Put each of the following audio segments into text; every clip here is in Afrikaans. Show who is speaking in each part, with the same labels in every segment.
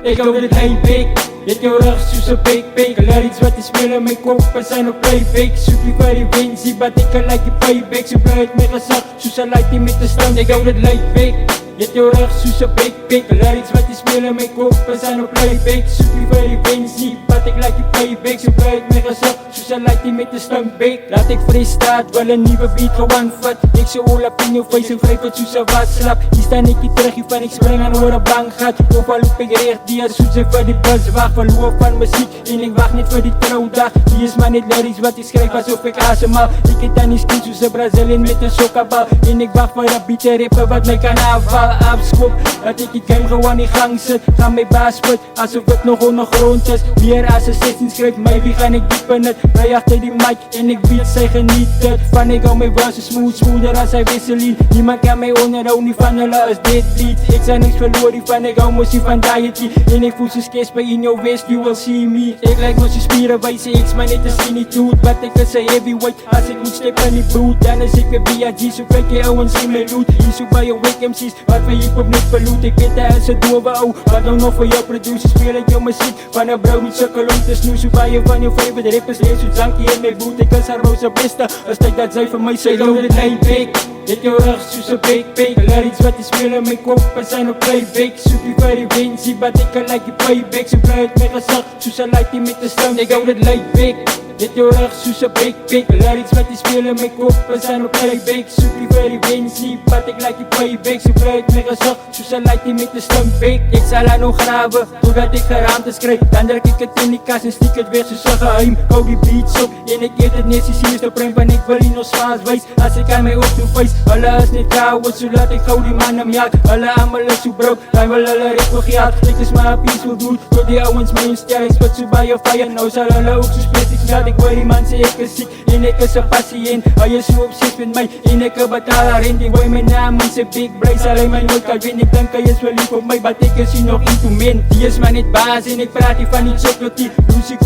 Speaker 1: Ik hou dit lijnpik, dit jou rug soos 'n pik. Laat iets wat jy speel in my kop, we zijn op playback. Soek die vir die win, zie wat ek kan like die payback. So bly uit my gesag, soos 'n lightie met 'n stand. Ik hou dit lijnpik, dit jou rug soos 'n pik. Laat iets wat jy speel in my kop, we zijn op playback. Soek die vir die win, zie wat ek like die payback. So bly uit my gesag, soos 'n lightie met 'n stand. Laat ek freestyle, wil 'n nuwe beat gewoon vat. Ek sê all up in jou face en vryf het soos 'n watslap. Hier staan ek hier terug, hier van ek spring aan oor 'n bankgat. Of al loop ek recht, die is soos ek vir die bus wag. Verloor van muziek en ek wacht net vir die trouwdag. Die is maar net lyrics wat ek skryf asof ek asemhaal. Ek het aan die skins soos 'n Brazilian met 'n sokkabal. En ek wacht vir 'n beat rapper wat my kan afval. Afskop, dat ek die game gewoon in gang sit. Gaan my baas put, asof ek nog ondergrond is. Meer as 'n 16 skryf, maybe gaan ek diep in het. Bly achter die mic en ek weet sy geniet het. Van ek hou my verse smoother as hy wisseling. Niemand kan my onderhou, nie van hulle is deadbeat. Ek sê niks verloor, die van ek hou mosie van diety. En ek voel soos Kesper in jou west, you will see me. Ek like mosie spieren, wyse ek's my net 'n skinny dude. Wat ek is 'n heavyweight, as ek moet step in die boot. Dan is ek weer B.I.G, so kyk jy ouwens in my loot. Hier so by jou wake MC's, wat vir hiphop net verloot. Ek weet hy is 'n dowe ou, wat nou nog vir jou produce. Speel ek jou muziek, van 'n bro met sukkel om te snoes. So baie van jou favorite rappers lees so junkie in my boot. Ek is haar rouse beste, as tyd dat sy vir my sê hou dit lijnpik. Dit jou rug soos 'n pik. Laat iets wat jy speel in my kop, we zijn op playback. Soek die vir die win, zie wat ek kan like die payback. So bly uit my gesag, soos 'n lightie met 'n stand. Ek hou dit lijnpik, dit jou rug soos 'n pik. Laat iets wat jy speel in my kop, we zijn op playback. Soek die vir die win, zie wat ek like die payback. So bly uit my gesag, soos 'n lightie met 'n stand. Ek sal aan nog grawe, totdat ek geraamte skryf. Dan druk ek het in die kas en stiek het weg soos 'n geheim. Hou die beats op, en ek eet het net die sinister prem. Want ek wil nie nog swaas wees, as ek aan my oog toe face. Hulle is net kouwe, so laat ek gauw die man melk. Hulle allemaal is so broke, dan wil hulle rek vir geld. Ek is maar 'n peaceful dude, tot die ouwens my instead. Ek spit so baie fire, nou sal hulle ook so spesifiek meld. Ek hoor die man sê ek is siek, en ek is 'n patiënt. Hy is so obsessed met my, en ek betaal haar rent. En hoor my naam in sy big brain, sal hy my nooit kan wen. Ek dink hy is wel lief op my, but ek is hier nog into men. Die is maar net baas, en ek praat nie van die chocolate.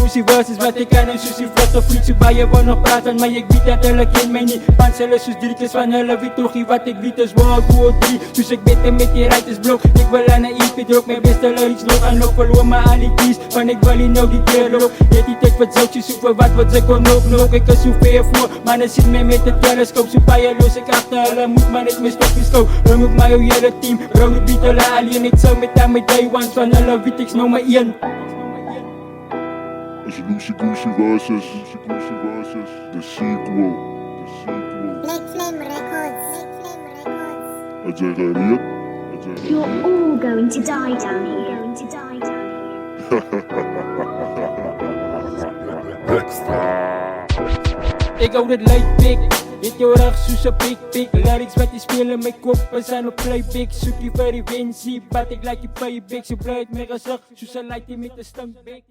Speaker 1: Lucy verses, wat ek kan en soos die vlot of vriend. So baie wil nog praat van my, ek weet dat hulle ken my nie. Pans hulle soos driekes van hulle, weet toch nie wat ek weet is World War 3. Soos ek weet met die writers blok, ek wil aan 'n EP drop. My beste lyrics nog aan loop, verloor my al die keys, van ek wil nie nou die deur loop. Het die tyd vir zoutjes, soek vir wat sy kon nog. Ek is so ver voor, manne sien my met 'n teleskoop. So baie los ek agter hulle, moet maar net my stokkies gou. Ring op my ou hele team, bro die beat hulle alleen. Ek sou met aan my day ones, van hulle weet ek's nou my een.
Speaker 2: As Lucy versus the sequel.
Speaker 3: Black Flame Records.
Speaker 2: As jy gereed?
Speaker 4: You're all going to die down here.
Speaker 1: Ek hou dit lijnpik, dit jou rug soos 'n pik. Laat iets wat jy speel in my kop, we zijn op playback. Soek die vir die win, zie wat ek like die payback. So bly uit my gesig, soos 'n lightie met 'n stinkbek.